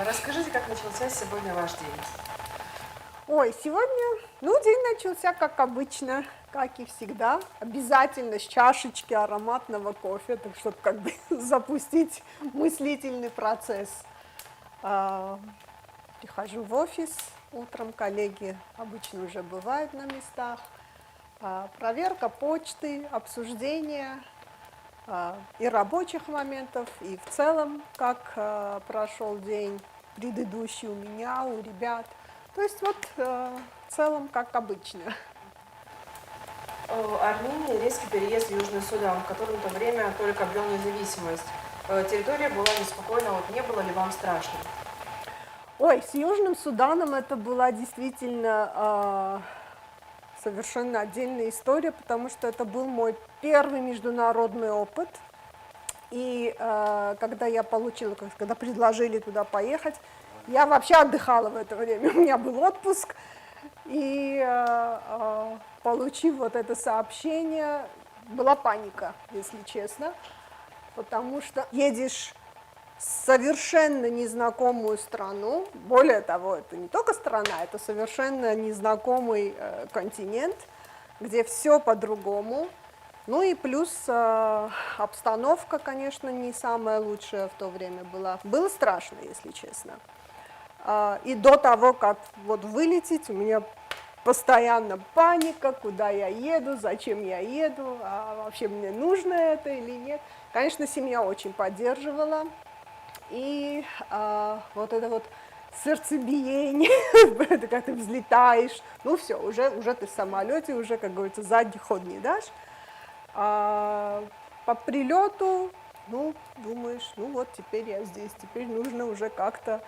Расскажите, как начался сегодня ваш день? Ой, сегодня, день начался как обычно, как и всегда. Обязательно с чашечки ароматного кофе, так чтобы как бы запустить мыслительный процесс. Прихожу в офис утром, коллеги обычно уже бывают на местах. Проверка почты, обсуждение и рабочих моментов, и в целом, как прошел день предыдущий у меня, у ребят. То есть вот в целом как обычно. Армения резкий переезд в Южный Судан, в котором в то время только обрел независимость. Территория была неспокойна, вот не было ли вам страшно? Ой, с Южным Суданом это была действительно совершенно отдельная история, потому что это был мой первый международный опыт. И когда я получила, когда предложили туда поехать, я вообще отдыхала в это время, у меня был отпуск, и получив вот это сообщение, была паника, если честно, потому что едешь в совершенно незнакомую страну, более того, это не только страна, это совершенно незнакомый континент, где все по-другому. Ну и плюс обстановка, конечно, не самая лучшая в то время была. Было страшно, если честно. И до того, как вот вылететь, у меня постоянно паника, куда я еду, зачем я еду, вообще мне нужно это или нет. Конечно, семья очень поддерживала. И вот это вот сердцебиение, когда ты взлетаешь, ну все, уже ты в самолете, уже, как говорится, задний ход не дашь. По прилету, думаешь, вот теперь я здесь, теперь нужно уже как-то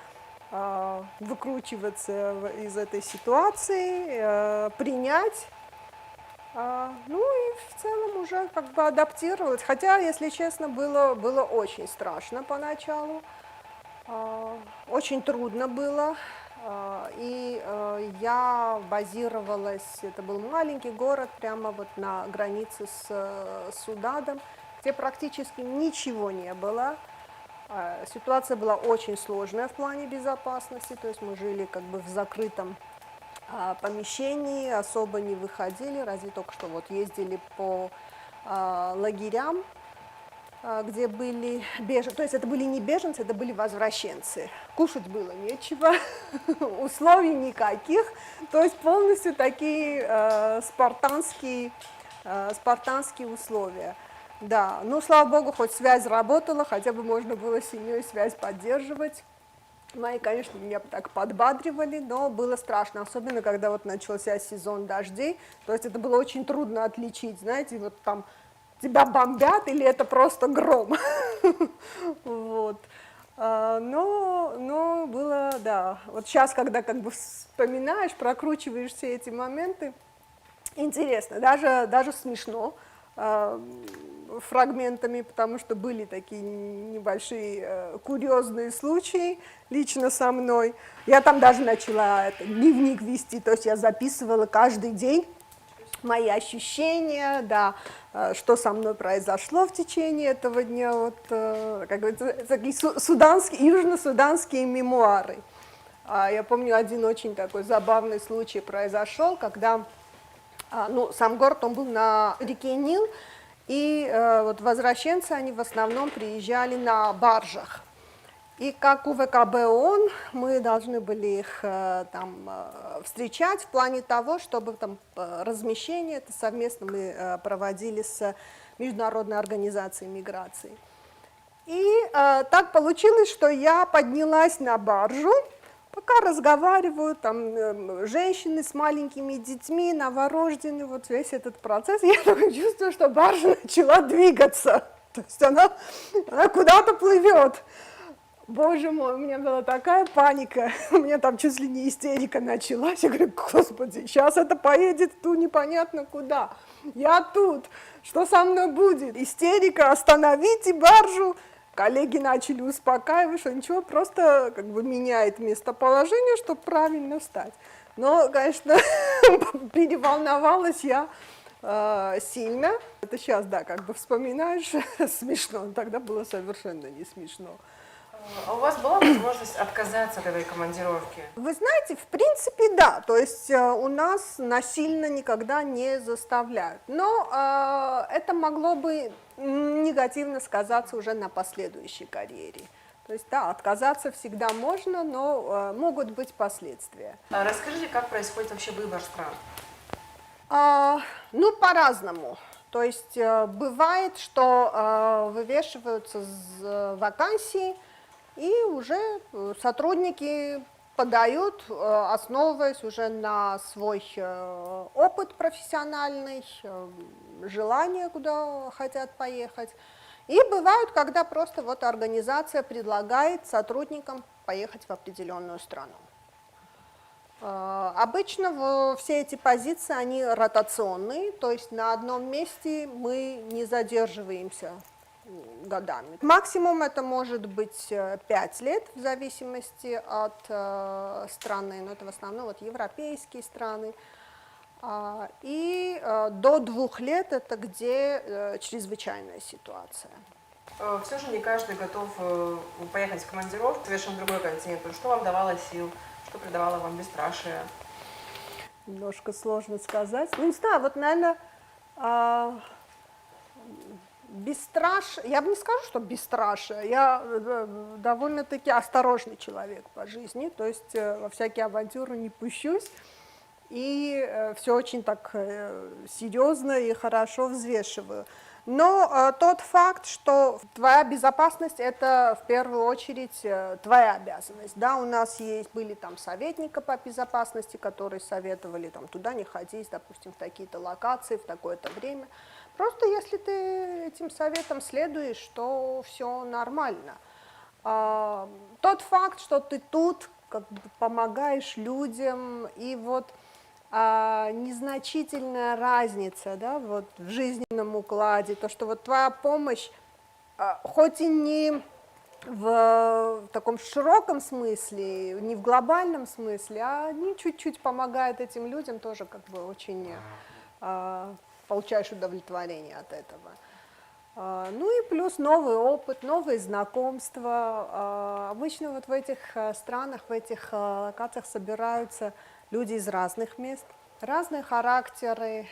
выкручиваться из этой ситуации, принять, и в целом уже как бы адаптировать. Хотя, если честно, было очень страшно поначалу, очень трудно было. И я базировалась, это был маленький город, прямо вот на границе с Суданом, где практически ничего не было. Ситуация была очень сложная в плане безопасности, то есть мы жили как бы в закрытом помещении, особо не выходили, разве только что вот ездили по лагерям, где были беженцы, то есть это были не беженцы, это были возвращенцы. Кушать было нечего, условий никаких, то есть полностью такие спартанские условия. Да, слава богу, хоть связь работала, хотя бы можно было с семьей связь поддерживать. Мои, конечно, меня так подбадривали, но было страшно, особенно когда вот начался сезон дождей, то есть это было очень трудно отличить, знаете, вот там тебя бомбят или это просто гром. Вот. Но было, да, вот сейчас, когда как бы вспоминаешь, прокручиваешь все эти моменты, интересно, даже смешно фрагментами, потому что были такие небольшие курьезные случаи лично со мной. Я там даже начала дневник вести, то есть я записывала каждый день мои ощущения, да, что со мной произошло в течение этого дня, вот, как говорится, такие южно-суданские мемуары. Я помню, один очень такой забавный случай произошел, когда, сам город, он был на реке Нил, и вот возвращенцы, они в основном приезжали на баржах. И как УВКБ ООН мы должны были их там встречать в плане того, чтобы там размещение это совместно мы проводили с Международной организацией миграции. И так получилось, что я поднялась на баржу, пока разговаривают там женщины с маленькими детьми, новорожденные, вот весь этот процесс, я только чувствую, что баржа начала двигаться, то есть она куда-то плывет. Боже мой, у меня была такая паника, у меня там чуть ли не истерика началась. Я говорю, господи, сейчас это поедет ту непонятно куда. Я тут, что со мной будет? Истерика, остановите баржу. Коллеги начали успокаивать, что ничего, просто как бы меняет местоположение, чтобы правильно встать. Но, конечно, переволновалась я сильно. Это сейчас, да, как бы вспоминаешь, смешно, но тогда было совершенно не смешно. А у вас была возможность отказаться от этой командировки? Вы знаете, в принципе, да, то есть у нас насильно никогда не заставляют, но это могло бы негативно сказаться уже на последующей карьере. То есть, да, отказаться всегда можно, но могут быть последствия. А расскажите, как происходит вообще выбор стран? Ну, по-разному. То есть бывает, что вывешиваются вакансии, и уже сотрудники подают, основываясь уже на свой опыт профессиональный, желание, куда хотят поехать. И бывают, когда просто вот организация предлагает сотрудникам поехать в определенную страну. Обычно все эти позиции, они ротационные, то есть на одном месте мы не задерживаемся годами. Максимум это может быть 5 лет, в зависимости от страны, но это в основном вот европейские страны. И до 2 лет это где чрезвычайная ситуация. Все же не каждый готов поехать в командировку в совершенно другой континент. Что вам давало сил? Что придавало вам бесстрашие? Немножко сложно сказать. Ну, не знаю, вот, наверное, бесстрашие, я бы не скажу, что бесстрашие, я довольно-таки осторожный человек по жизни, то есть во всякие авантюры не пущусь, и все очень так серьезно и хорошо взвешиваю. Но тот факт, что твоя безопасность – это в первую очередь твоя обязанность. Да, у нас были там советники по безопасности, которые советовали там, туда не ходить, допустим, в такие-то локации, в такое-то время. Просто если ты этим советам следуешь, то все нормально. Тот факт, что ты тут как бы помогаешь людям, и вот незначительная разница, да, вот в жизненном укладе, то, что вот твоя помощь, хоть и не в таком широком смысле, не в глобальном смысле, а они чуть-чуть помогают этим людям, тоже как бы очень получаешь удовлетворение от этого. Ну и плюс новый опыт, новые знакомства. Обычно вот в этих странах, в этих локациях собираются люди из разных мест, разные характеры,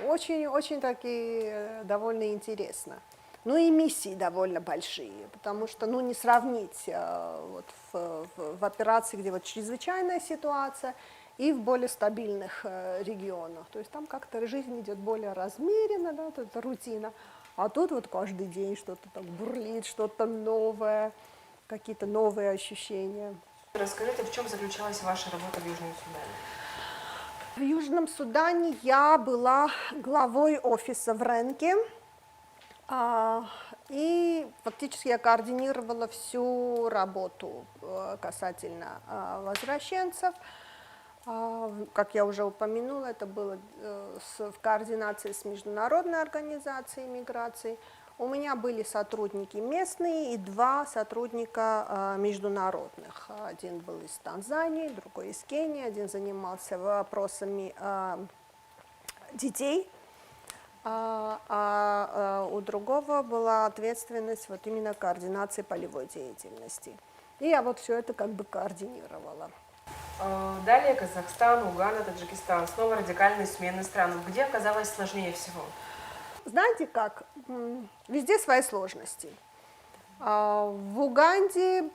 очень такие довольно интересно. Ну и миссии довольно большие, потому что, ну, не сравнить вот в операции, где вот чрезвычайная ситуация, и в более стабильных регионах. То есть там как-то жизнь идет более размеренно, да, вот это рутина, а тут вот каждый день что-то там бурлит, что-то новое, какие-то новые ощущения. Расскажите, в чем заключалась ваша работа в Южном Судане? В Южном Судане я была главой офиса в Ренке, и фактически я координировала всю работу касательно возвращенцев. Как я уже упомянула, это было в координации с Международной организацией миграции. У меня были сотрудники местные и 2 сотрудника международных. Один был из Танзании, другой из Кении, один занимался вопросами детей, у другого была ответственность вот именно координации полевой деятельности. И я вот все это как бы координировала. Далее Казахстан, Уганда, Таджикистан. Снова радикальные смены стран. Где оказалось сложнее всего? Знаете как, везде свои сложности. В Уганде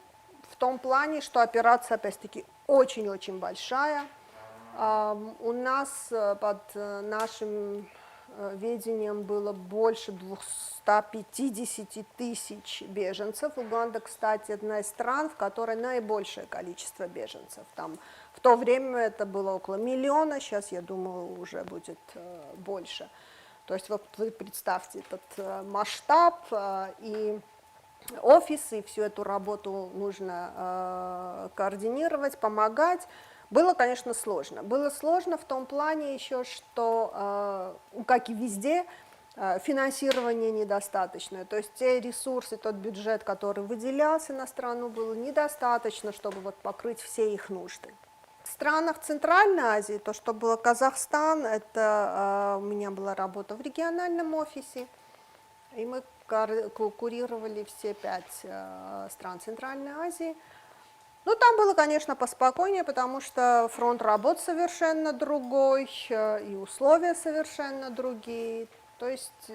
в том плане, что операция, опять-таки, очень-очень большая. У нас под нашим ведением было больше 250 тысяч беженцев. Уганда, кстати, одна из стран, в которой наибольшее количество беженцев. Там в то время это было около 1 миллиона, сейчас, я думаю, уже будет больше. То есть вот вы представьте этот масштаб и офис, и всю эту работу нужно координировать, помогать. Было, конечно, сложно. Было сложно в том плане еще, что, как и везде, финансирование недостаточное. То есть те ресурсы, тот бюджет, который выделялся на страну, было недостаточно, чтобы вот покрыть все их нужды. В странах Центральной Азии, то, что было Казахстан, это у меня была работа в региональном офисе, и мы курировали все 5 стран Центральной Азии. Ну, там было, конечно, поспокойнее, потому что фронт работ совершенно другой, и условия совершенно другие. То есть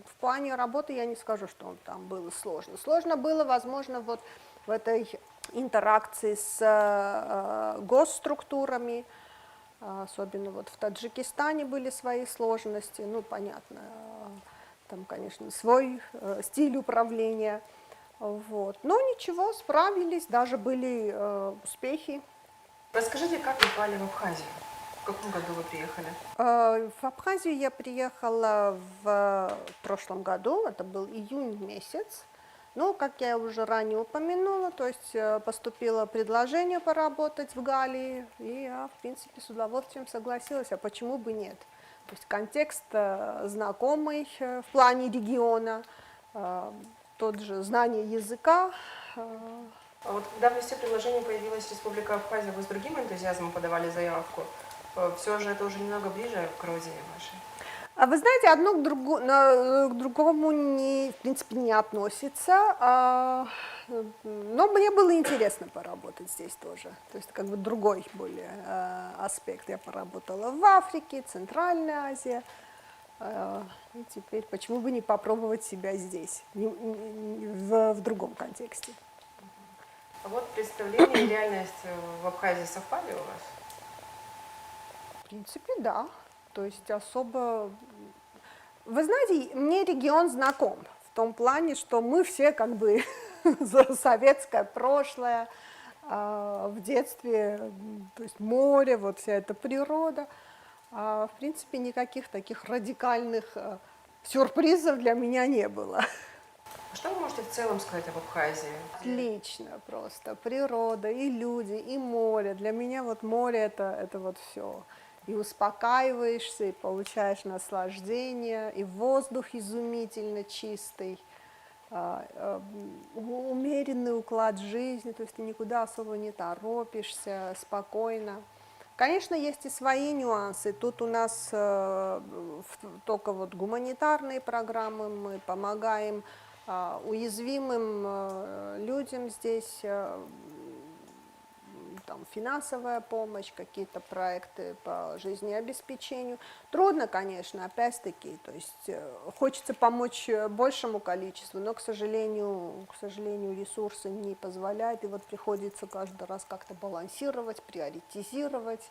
в плане работы я не скажу, что там было сложно. Сложно было, возможно, вот в этой интеракции с госструктурами, особенно вот в Таджикистане были свои сложности, ну, понятно, там, конечно, свой стиль управления. Вот. Но ничего, справились, даже были успехи. Расскажите, как вы попали в Абхазию? В каком году вы приехали? В Абхазию я приехала в прошлом году, это был июнь месяц. Ну, как я уже ранее упомянула, то есть поступило предложение поработать в Галлии, и я, в принципе, с удовольствием согласилась, а почему бы нет? То есть контекст знакомый в плане региона, тот же знание языка. А вот когда в листе предложения появилась Республика Абхазия, вы с другим энтузиазмом подавали заявку? Все же это уже немного ближе к родине вашей. А вы знаете, одно к другому в принципе, не относится, но мне было интересно поработать здесь тоже. То есть как бы другой более аспект. Я поработала в Африке, Центральной Азии, и теперь почему бы не попробовать себя здесь, в другом контексте. А вот представление и реальность в Абхазии совпали у вас? В принципе, да. То есть особо... Вы знаете, мне регион знаком в том плане, что мы все как бы за советское прошлое, в детстве, то есть море, вот вся эта природа. В принципе, никаких таких радикальных сюрпризов для меня не было. А что вы можете в целом сказать об Абхазии? Отлично просто. Природа, и люди, и море. Для меня вот море это вот все. И успокаиваешься, и получаешь наслаждение, и воздух изумительно чистый, умеренный уклад жизни, то есть ты никуда особо не торопишься, спокойно. Конечно, есть и свои нюансы. Тут у нас только вот гуманитарные программы, мы помогаем уязвимым людям здесь, там, финансовая помощь, какие-то проекты по жизнеобеспечению. Трудно, конечно, опять-таки, то есть хочется помочь большему количеству, но, к сожалению, ресурсы не позволяют, и вот приходится каждый раз как-то балансировать, приоритизировать.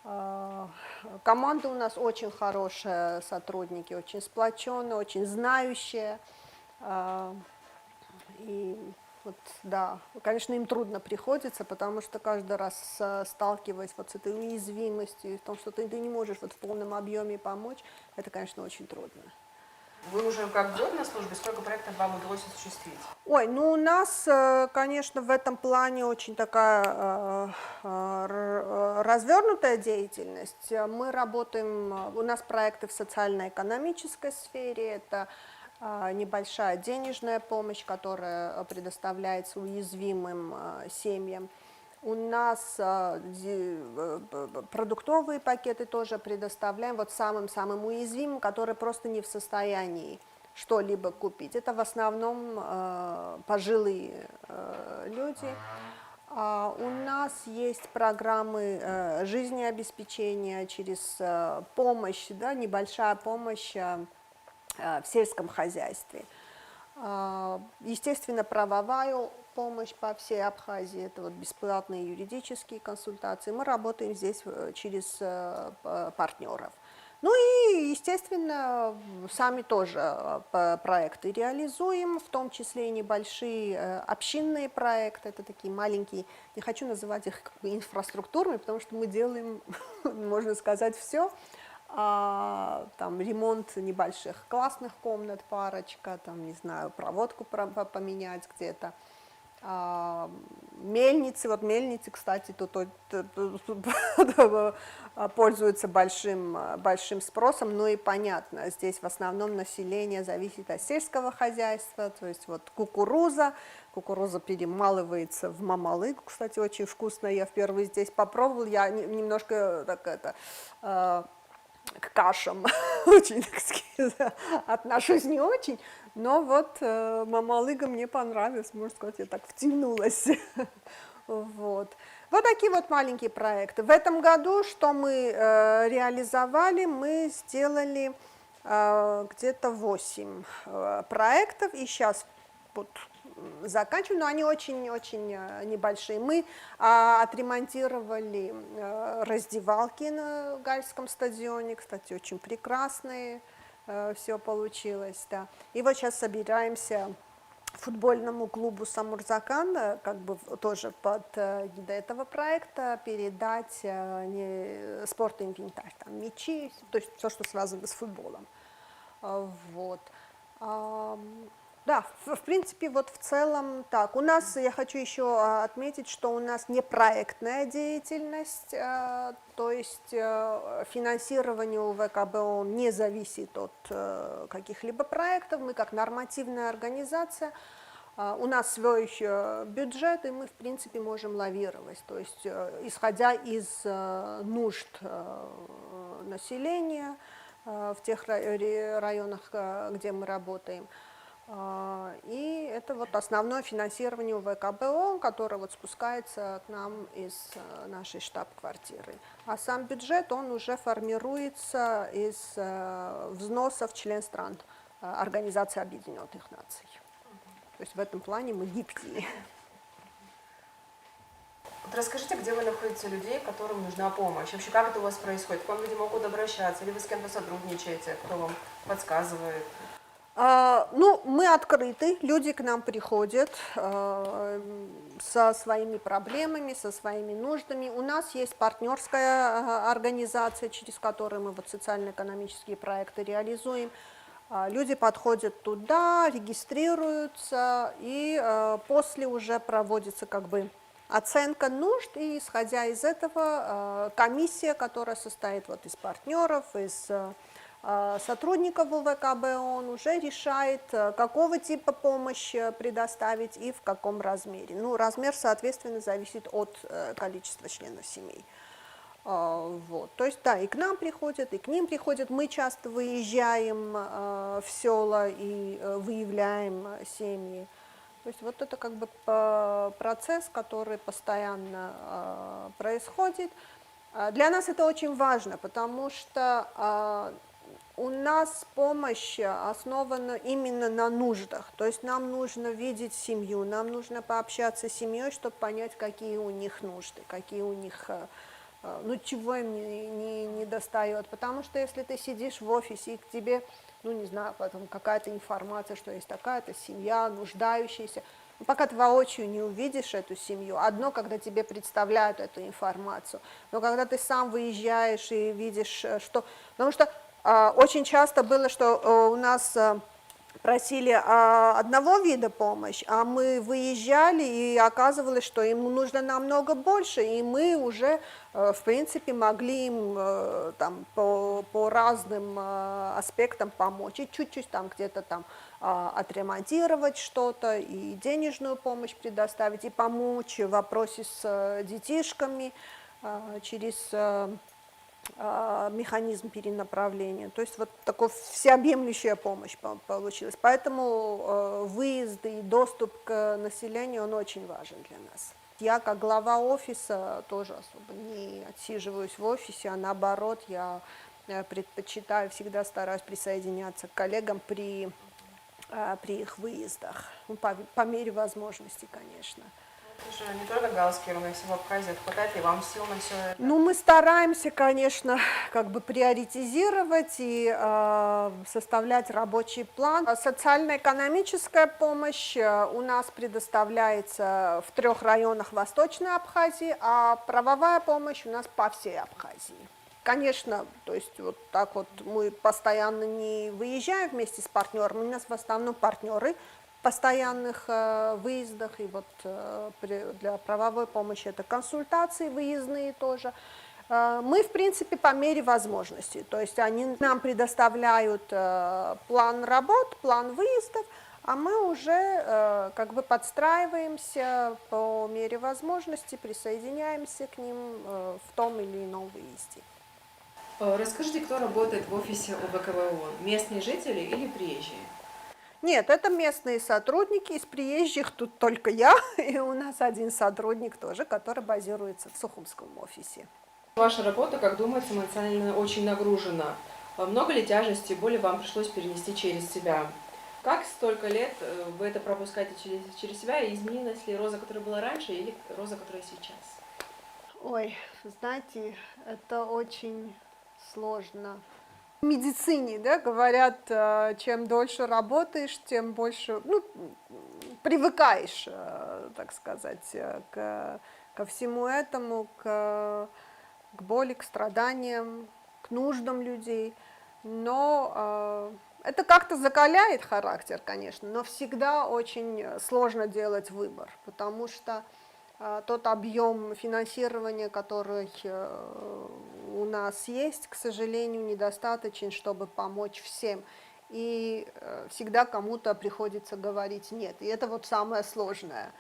Команда у нас очень хорошая, сотрудники очень сплоченные, очень знающие. И вот, да, конечно, им трудно приходится, потому что каждый раз сталкиваясь вот с этой уязвимостью, и в том, что ты не можешь вот в полном объеме помочь, это, конечно, очень трудно. Вы уже как год на службе, сколько проектов вам удалось осуществить? Ой, ну у нас, конечно, в этом плане очень такая развернутая деятельность. Мы работаем, у нас проекты в социально-экономической сфере, это небольшая денежная помощь, которая предоставляется уязвимым семьям. У нас продуктовые пакеты тоже предоставляем вот самым-самым уязвимым, которые просто не в состоянии что-либо купить. Это в основном пожилые люди. У нас есть программы жизнеобеспечения через помощь, да, небольшая помощь в сельском хозяйстве. Естественно, правовая помощь по всей Абхазии, это вот бесплатные юридические консультации. Мы работаем здесь через партнеров. Ну и, естественно, сами тоже проекты реализуем, в том числе и небольшие общинные проекты, это такие маленькие, не хочу называть их как бы инфраструктурными, потому что мы делаем, можно сказать, все. Там ремонт небольших классных комнат, парочка, там, не знаю, проводку поменять где-то. Мельницы, вот мельницы, кстати, тут пользуются большим спросом, ну и понятно, здесь в основном население зависит от сельского хозяйства, то есть вот кукуруза перемалывается в мамалыгу, кстати, очень вкусно, я впервые здесь попробовала, я немножко так к кашам очень, так сказать, отношусь не очень, но вот мамалыга мне понравилась, можно сказать, я так втянулась. Вот. Вот такие вот маленькие проекты. В этом году, что мы реализовали, мы сделали где-то 8 проектов, и сейчас вот заканчиваем, но они очень-очень небольшие. Мы отремонтировали раздевалки на Гальском стадионе, кстати, очень прекрасные, все получилось, да. И вот сейчас собираемся футбольному клубу «Самурзакан», как бы тоже под гидой этого проекта, передать спортинвентарь, там мячи, то есть все, что связано с футболом. Вот. Да, в принципе, вот в целом так. У нас, я хочу еще отметить, что у нас не проектная деятельность, то есть финансирование у ВКБ не зависит от каких-либо проектов. Мы как нормативная организация, у нас свой бюджет, и мы, в принципе, можем лавировать. То есть, исходя из нужд населения в тех районах, где мы работаем. И это вот основное финансирование ВКБО, которое вот спускается к нам из нашей штаб-квартиры. А сам бюджет, он уже формируется из взносов член стран Организации Объединенных Наций. То есть в этом плане мы гибкие. Вот расскажите, где вы находите людей, которым нужна помощь? Вообще, как это у вас происходит? К вам люди могут обращаться, или вы с кем-то сотрудничаете, кто вам подсказывает? Ну, мы открыты, люди к нам приходят со своими проблемами, со своими нуждами. У нас есть партнерская организация, через которую мы вот социально-экономические проекты реализуем. Люди подходят туда, регистрируются, и после уже проводится как бы оценка нужд, и исходя из этого комиссия, которая состоит вот из партнеров, из сотрудников ВКБ, он уже решает, какого типа помощь предоставить и в каком размере. Ну, размер, соответственно, зависит от количества членов семей. Вот. То есть, да, и к нам приходят, и к ним приходят. Мы часто выезжаем в села и выявляем семьи. То есть вот это как бы процесс, который постоянно происходит. Для нас это очень важно, потому что у нас помощь основана именно на нуждах. То есть нам нужно видеть семью, нам нужно пообщаться с семьей, чтобы понять, какие у них нужды, какие у них, ну, чего им не достает. Потому что если ты сидишь в офисе и к тебе, ну, не знаю, потом какая-то информация, что есть такая-то семья, нуждающаяся, пока ты воочию не увидишь эту семью, одно, когда тебе представляют эту информацию, но когда ты сам выезжаешь и видишь, что... Потому что очень часто было, что у нас просили одного вида помощи, а мы выезжали, и оказывалось, что им нужно намного больше, и мы уже, в принципе, могли им там, по разным аспектам помочь, и чуть-чуть там где-то там отремонтировать что-то, и денежную помощь предоставить, и помочь в вопросе с детишками через механизм перенаправления. То есть вот такая всеобъемлющая помощь получилась. Поэтому выезды и доступ к населению, он очень важен для нас. Я как глава офиса тоже особо не отсиживаюсь в офисе, а наоборот, я предпочитаю, всегда стараюсь присоединяться к коллегам при их выездах, ну, по мере возможности, конечно. Это же не только Галский, но и всего Абхазии. Хватает ли вам сил на все это? Ну, мы стараемся, конечно, как бы приоритизировать и составлять рабочий план. Социально-экономическая помощь у нас предоставляется в 3 районах Восточной Абхазии, а правовая помощь у нас по всей Абхазии. Конечно, то есть вот так вот мы постоянно не выезжаем вместе с партнерами, у нас в основном партнеры постоянных выездах, и вот для правовой помощи это консультации выездные тоже. Мы, в принципе, по мере возможностей, то есть они нам предоставляют план работ, план выездов, а мы уже как бы подстраиваемся по мере возможности, присоединяемся к ним в том или ином выезде. Расскажите, кто работает в офисе УВКБ ООН? Местные жители или приезжие? Нет, это местные сотрудники, из приезжих тут только я, и у нас один сотрудник тоже, который базируется в Сухумском офисе. Ваша работа, как думается, эмоционально очень нагружена. Много ли тяжести, боли вам пришлось перенести через себя? Как столько лет вы это пропускаете через себя? И изменилась ли Роза, которая была раньше, или Роза, которая сейчас? Ой, знаете, это очень сложно. В медицине, да, говорят, чем дольше работаешь, тем больше, ну, привыкаешь, так сказать, ко всему этому, к боли, к страданиям, к нуждам людей. Но это как-то закаляет характер, конечно, но всегда очень сложно делать выбор, потому что тот объем финансирования, который у нас есть, к сожалению, недостаточен, чтобы помочь всем. И всегда кому-то приходится говорить нет. И это вот самое сложное.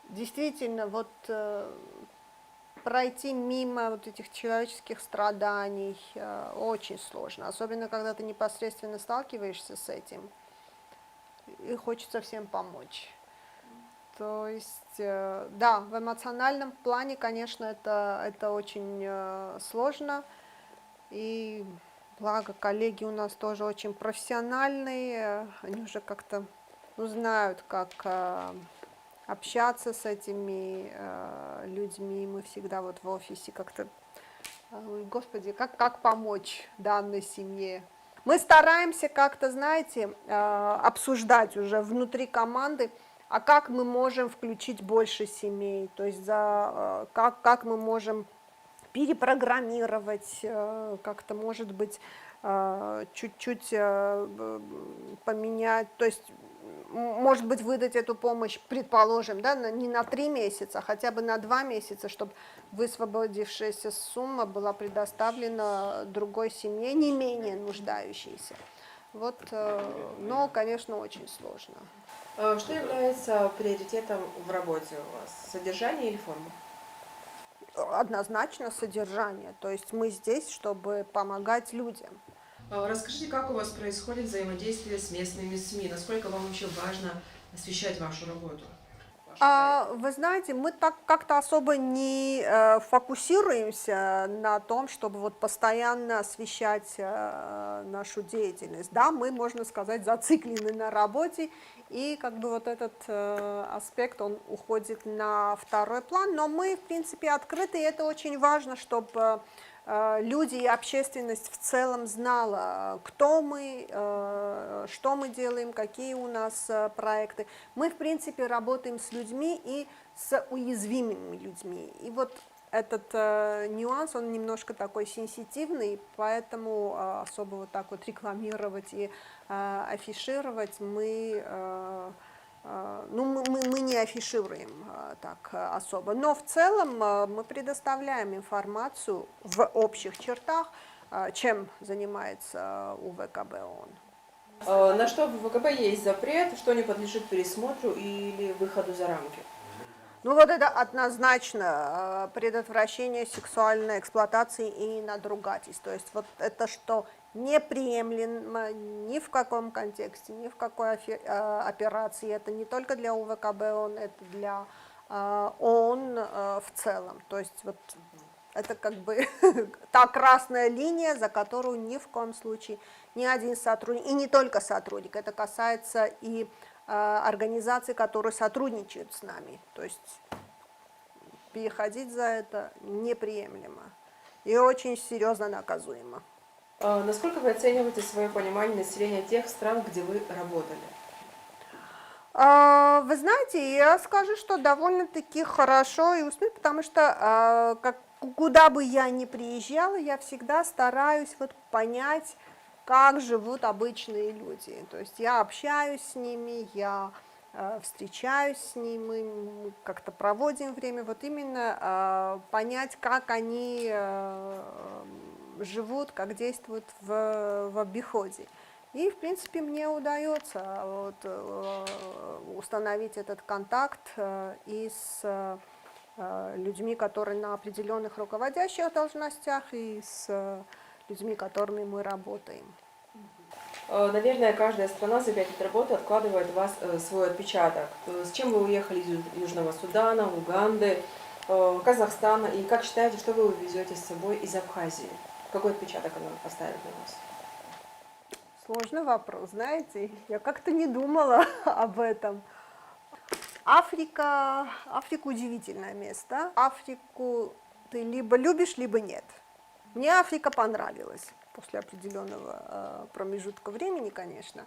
Действительно, вот пройти мимо вот этих человеческих страданий очень сложно, особенно когда ты непосредственно сталкиваешься с этим, и хочется всем помочь. То есть, да, в эмоциональном плане, конечно, это очень сложно, и благо коллеги у нас тоже очень профессиональные, они уже как-то знают, как общаться с этими людьми. Мы всегда вот в офисе как-то, господи, как помочь данной семье. Мы стараемся как-то, знаете, обсуждать уже внутри команды, а как мы можем включить больше семей, то есть как мы можем перепрограммировать, как-то, может быть, чуть-чуть поменять, то есть, может быть, выдать эту помощь, предположим, да, не на 3 месяца, а хотя бы на 2 месяца, чтобы высвободившаяся сумма была предоставлена другой семье, не менее нуждающейся. Вот, но, конечно, очень сложно. Что является приоритетом в работе у вас? Содержание или форма? Однозначно содержание, то есть мы здесь, чтобы помогать людям. Расскажите, как у вас происходит взаимодействие с местными СМИ? Насколько вам вообще важно освещать вашу работу? Вы знаете, мы так как-то особо не фокусируемся на том, чтобы вот постоянно освещать нашу деятельность. Да, мы, можно сказать, зациклены на работе, и как бы вот этот аспект, он уходит на второй план, но мы, в принципе, открыты, и это очень важно, чтобы люди и общественность в целом знала, кто мы, что мы делаем, какие у нас проекты. Мы, в принципе, работаем с людьми и с уязвимыми людьми. И вот этот нюанс, он немножко такой сенситивный, поэтому особо вот так вот рекламировать и афишировать мы не афишируем так особо, но в целом мы предоставляем информацию в общих чертах, чем занимается УВКБ ООН. На что в ВКБ есть запрет, что не подлежит пересмотру или выходу за рамки? Ну вот это однозначно предотвращение сексуальной эксплуатации и надругательств. То есть вот это что неприемлемо ни в каком контексте, ни в какой операции. Это не только для УВКБ ООН, это для ООН в целом. То есть вот это как бы та красная линия, за которую ни в коем случае ни один сотрудник, и не только сотрудник, это касается и организаций, которые сотрудничают с нами. То есть переходить за это неприемлемо и очень серьезно наказуемо. Насколько вы оцениваете свое понимание населения тех стран, где вы работали? Вы знаете, я скажу, что довольно-таки хорошо и успешно, потому что куда бы я ни приезжала, я всегда стараюсь вот понять, как живут обычные люди. То есть я общаюсь с ними, я встречаюсь с ним, мы как-то проводим время, вот именно понять, как они живут, как действуют в обиходе. И, в принципе, мне удается установить этот контакт и с людьми, которые на определенных руководящих должностях, и с людьми, которыми мы работаем. Наверное, каждая страна за 5 лет работы откладывает в вас свой отпечаток. С чем вы уехали из Южного Судана, Уганды, Казахстана, и как считаете, что вы увезете с собой из Абхазии? Какой отпечаток она оставит на вас? Сложный вопрос, знаете, я как-то не думала об этом. Африка удивительное место. Африку ты либо любишь, либо нет. Мне Африка понравилась после определенного промежутка времени, конечно.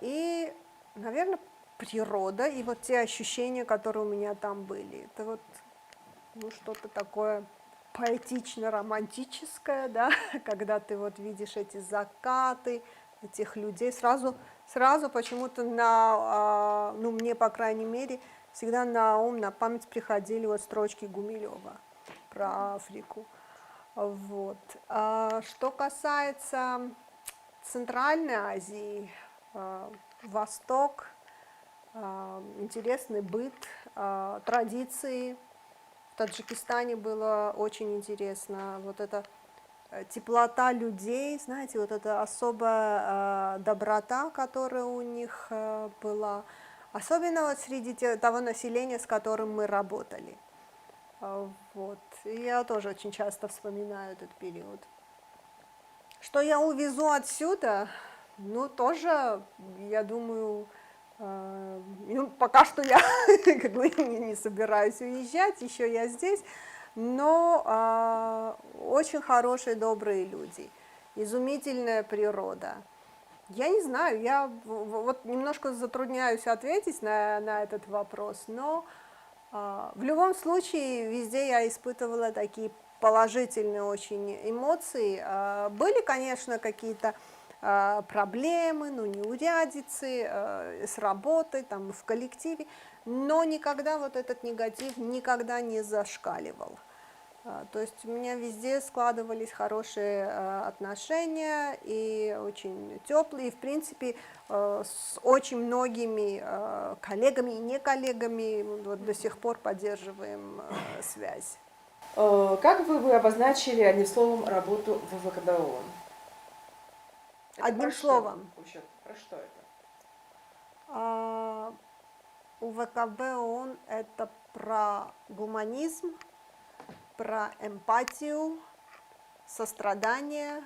И, наверное, природа и вот те ощущения, которые у меня там были. Это вот что-то такое поэтично-романтическое, да, когда ты вот видишь эти закаты, этих людей, сразу почему-то мне, по крайней мере, всегда на ум, на память приходили вот строчки Гумилева про Африку. Вот. Что касается Центральной Азии, Восток, интересный быт, традиции. В Таджикистане было очень интересно, вот эта теплота людей, знаете, вот эта особая доброта, которая у них была, особенно вот среди того населения, с которым мы работали. Вот. И я тоже очень часто вспоминаю этот период. Что я увезу отсюда? Ну, тоже, я думаю, пока что я не собираюсь уезжать, еще я здесь, но очень хорошие, добрые люди, изумительная природа. Я не знаю, я вот немножко затрудняюсь ответить на этот вопрос, но в любом случае везде я испытывала такие положительные очень эмоции. Были, конечно, какие-то проблемы, неурядицы с работой, там, в коллективе, но никогда вот этот негатив никогда не зашкаливал. То есть у меня везде складывались хорошие отношения и очень теплые, и в принципе с очень многими коллегами и не коллегами вот до сих пор поддерживаем связь. Как вы бы обозначили одним словом работу в ВКБ ООН? Одним словом. Про что это? У ВКБ ООН это про гуманизм, про эмпатию, сострадание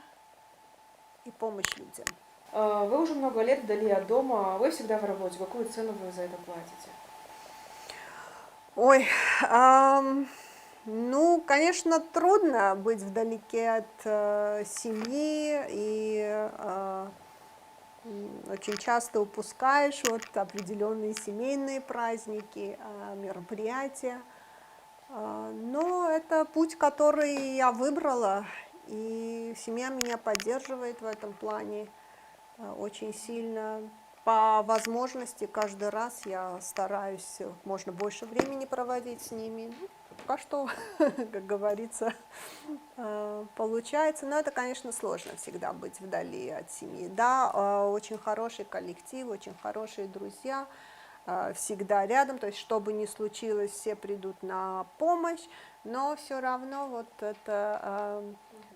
и помощь людям. Вы уже много лет вдали от дома, вы всегда в работе. Какую цену вы за это платите? Ой, конечно, трудно быть вдалеке от семьи, и очень часто упускаешь вот определенные семейные праздники, мероприятия. Но это путь, который я выбрала, и семья меня поддерживает в этом плане очень сильно. По возможности каждый раз я стараюсь можно больше времени проводить с ними. Пока что, как говорится, получается. Но это, конечно, сложно всегда быть вдали от семьи. Да, очень хороший коллектив, очень хорошие друзья, всегда рядом, то есть что бы ни случилось, все придут на помощь, но все равно вот эта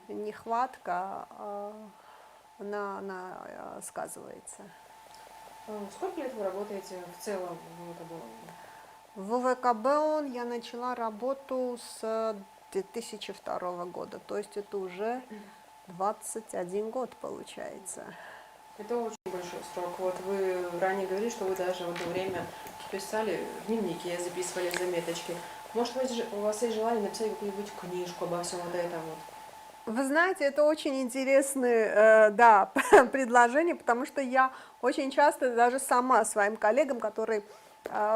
нехватка, она сказывается. Сколько лет вы работаете в целом в ВКБ ООН? В ВКБ ООН я начала работу с 2002 года, то есть это уже 21 год получается. Это очень большой срок. Вот вы ранее говорили, что вы даже в это время писали дневники, записывали заметочки. Может быть, у вас есть желание написать какую-нибудь книжку обо всем вот этом вот? Вы знаете, это очень интересное, предложение, потому что я очень часто даже сама своим коллегам, которые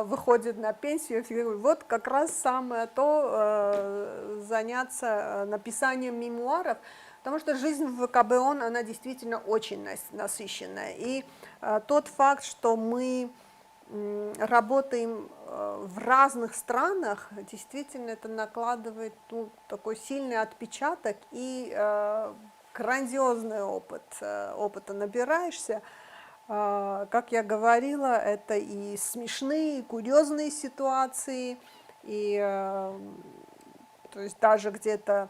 выходят на пенсию, я всегда говорю, вот как раз самое то заняться написанием мемуаров, потому что жизнь в ВКБ ООН, она действительно очень насыщенная. И тот факт, что мы работаем в разных странах, действительно это накладывает такой сильный отпечаток и грандиозный опыта набираешься. Как я говорила, это и смешные, и курьезные ситуации, и то есть даже где-то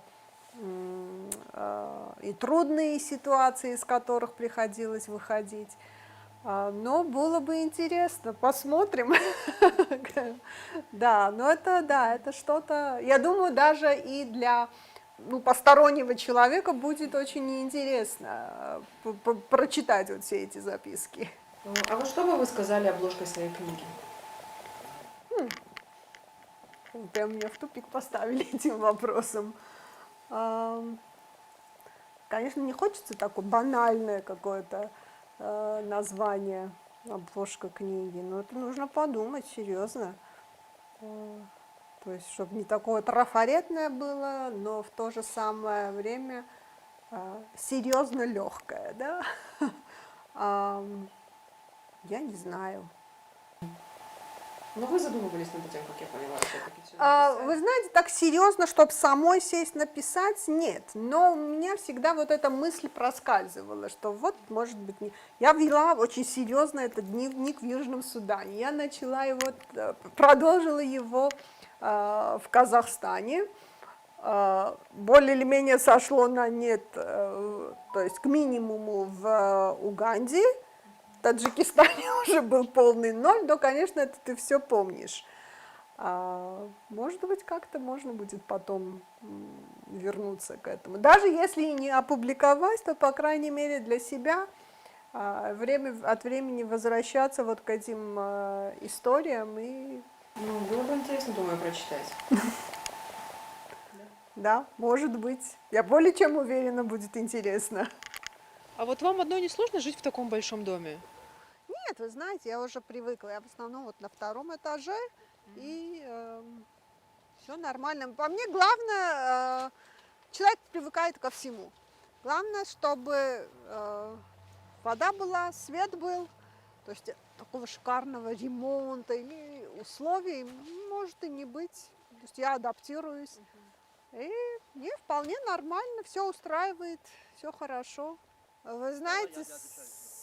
и трудные ситуации, из которых приходилось выходить. Но было бы интересно, посмотрим. Да, но это что-то, я думаю, даже и для постороннего человека будет очень интересно прочитать вот все эти записки. А вот что бы вы сказали обложкой своей книги? Прям меня в тупик поставили этим вопросом. Конечно, не хочется такое банальное какое-то название, обложка книги, но это нужно подумать серьезно. То есть, чтобы не такое трафаретное было, но в то же самое время серьезно легкое, да? Я не знаю. Но вы задумывались над тем, как я поняла, все-таки все Вы знаете, так серьезно, чтобы самой сесть написать, нет. Но у меня всегда вот эта мысль проскальзывала, что вот, может быть, не... Я вела очень серьезно этот дневник в Южном Судане. Я начала его, продолжила его в Казахстане. Более или менее сошло на нет, то есть к минимуму в Уганде. В Таджикистане уже был полный ноль, но, конечно, это ты все помнишь. Может быть, как-то можно будет потом вернуться к этому. Даже если и не опубликовать, то, по крайней мере, для себя время от времени возвращаться вот к этим историям. И... Ну, было бы интересно, думаю, прочитать. Да, может быть. Я более чем уверена, будет интересно. А вот вам одной не сложно жить в таком большом доме? Нет, вы знаете, я уже привыкла. Я в основном вот на втором этаже, и все нормально. По мне главное, человек привыкает ко всему. Главное, чтобы вода была, свет был. То есть такого шикарного ремонта или условий может и не быть. То есть я адаптируюсь. И мне вполне нормально, все устраивает, все хорошо. Вы знаете,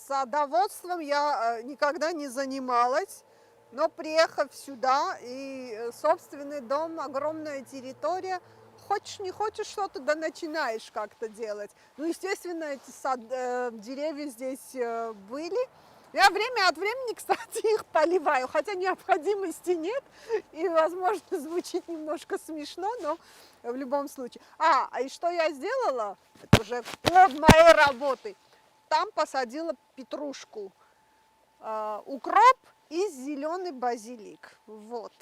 садоводством я никогда не занималась, но приехав сюда, и собственный дом, огромная территория, хочешь не хочешь что-то, да начинаешь как-то делать. Ну, естественно, эти деревья здесь были. Я время от времени, кстати, их поливаю, хотя необходимости нет, и, возможно, звучит немножко смешно, но в любом случае. И что я сделала, это уже плод моей работы, там посадила петрушку, укроп и зеленый базилик, вот.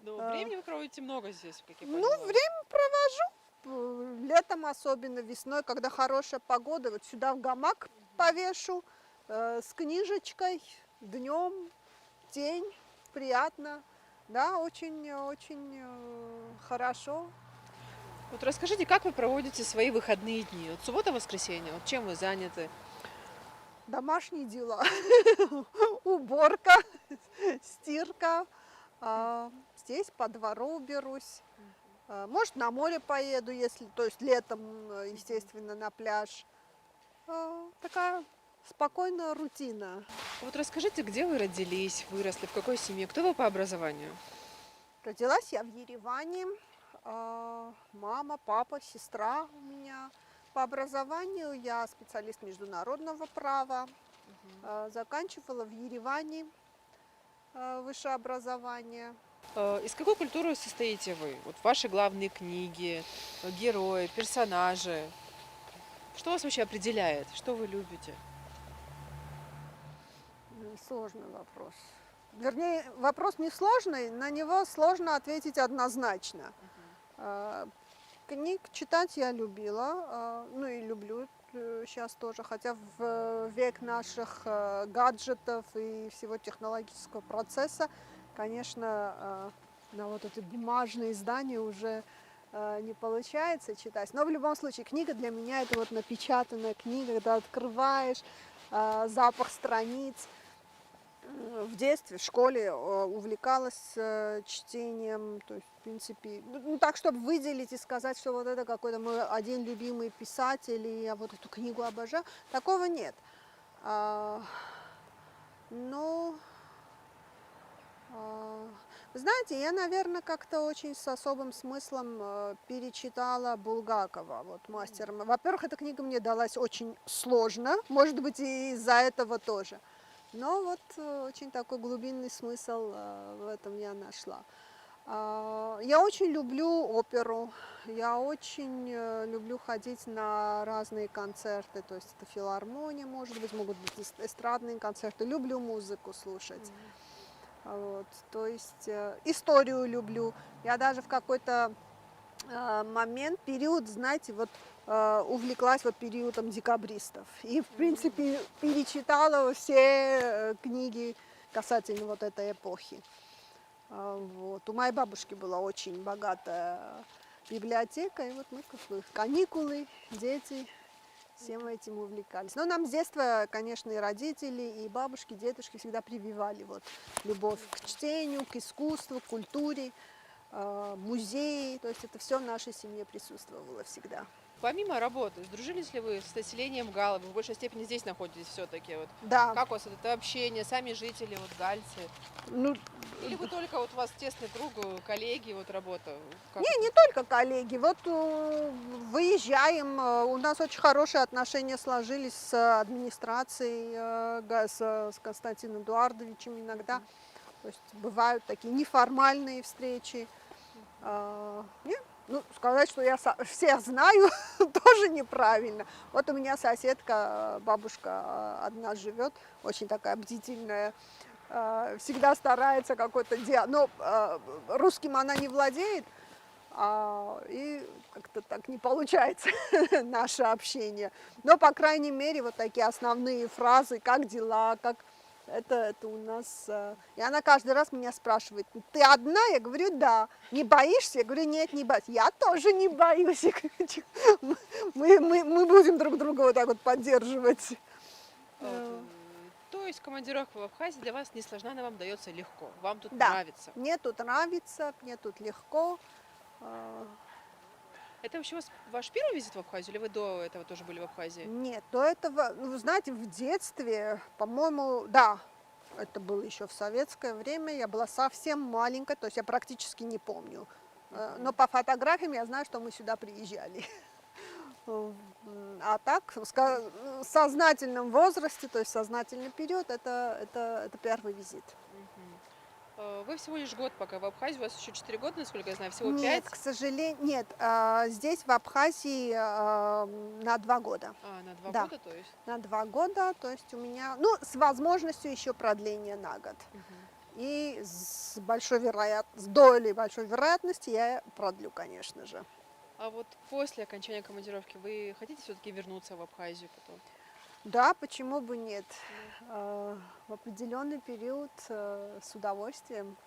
Ну, времени вы проводите много здесь, как я Ну, поняла. время провожу, летом особенно, весной, когда хорошая погода, вот сюда в гамак повешу, с книжечкой, днем, тень, приятно, да, очень-очень хорошо. Вот расскажите, как вы проводите свои выходные дни? Вот суббота, воскресенье, вот чем вы заняты? Домашние дела, уборка, стирка, здесь по двору уберусь, может на море поеду, если, то есть летом, естественно, на пляж. Такая спокойная рутина. Вот расскажите, где вы родились, выросли, в какой семье, кто вы по образованию? Родилась я в Ереване, мама, папа, сестра у меня. По образованию я специалист международного права, заканчивала в Ереване высшее образование. Из какой культуры состоите вы? Вот ваши главные книги, герои, персонажи. Что вас вообще определяет? Что вы любите? Сложный вопрос. Вернее, вопрос не сложный, на него сложно ответить однозначно. Книг читать я любила, ну и люблю сейчас тоже, хотя в век наших гаджетов и всего технологического процесса, конечно, на вот эти бумажные издания уже не получается читать. Но в любом случае, книга для меня это вот напечатанная книга, когда открываешь, запах страниц. В детстве, в школе увлекалась чтением, то есть, в принципе, ну, так, чтобы выделить и сказать, что вот это какой-то мой один любимый писатель, и я вот эту книгу обожаю, такого нет. А, но, вы знаете, я, наверное, как-то очень с особым смыслом перечитала Булгакова, вот «Мастера». Во-первых, эта книга мне далась очень сложно, может быть, и из-за этого тоже. Но вот очень такой глубинный смысл в этом я нашла. Я очень люблю оперу, я очень люблю ходить на разные концерты, то есть это филармония, может быть, могут быть эстрадные концерты. Люблю музыку слушать. Вот, то есть историю люблю. Я даже в какой-то момент, период, знаете, вот увлеклась вот периодом декабристов. И, в принципе, перечитала все книги касательно вот этой эпохи. Вот. У моей бабушки была очень богатая библиотека, и вот мы как бы каникулы, дети, всем этим увлекались. Но нам с детства, конечно, и родители, и бабушки, дедушки всегда прививали вот любовь к чтению, к искусству, к культуре, музеи, то есть это все в нашей семье присутствовало всегда. Помимо работы, сдружились ли вы с населением Гала? Вы в большей степени здесь находитесь все-таки. Вот. Да, Как у вас это общение, сами жители, вот гальцы? ну, Или вы только вот у вас тесный круг, коллеги, вот работа? Как не только коллеги, вот выезжаем, у нас очень хорошие отношения сложились с администрацией, с Константином Эдуардовичем иногда, то есть бывают такие неформальные встречи. Нет, ну, сказать, что я всех знаю, тоже неправильно. Вот у меня соседка, бабушка одна живет, очень такая бдительная, всегда старается какой-то но русским она не владеет, и как-то так не получается наше общение. Но, по крайней мере, вот такие основные фразы, как дела, как это у нас. И она каждый раз меня спрашивает: ты одна? Я говорю: да. Не боишься? Я говорю: нет, не боюсь. Я тоже не боюсь. Мы будем друг друга вот так вот поддерживать. То есть командировка в Абхазии для вас не сложна, она вам дается легко. Вам тут Да, нравится. мне тут нравится, мне тут легко. Это вообще ваш первый визит в Абхазию, или вы до этого тоже были в Абхазии? Нет, до этого, ну, вы знаете, в детстве, по-моему, да, это было еще в советское время, я была совсем маленькая, то есть я практически не помню. Но по фотографиям я знаю, что мы сюда приезжали. А так, в сознательном возрасте, то есть сознательный период, это первый визит. Вы всего лишь год пока в Абхазии, у вас еще 4 года, насколько я знаю, всего 5. Нет, к сожалению, нет, здесь в Абхазии на 2 года. На 2 Да. года, то есть? На 2 года, то есть у меня, ну, с возможностью еще продления на год. И с долей большой вероятности я продлю, конечно же. А вот после окончания командировки вы хотите все-таки вернуться в Абхазию потом? Да, почему бы нет? В определенный период с удовольствием.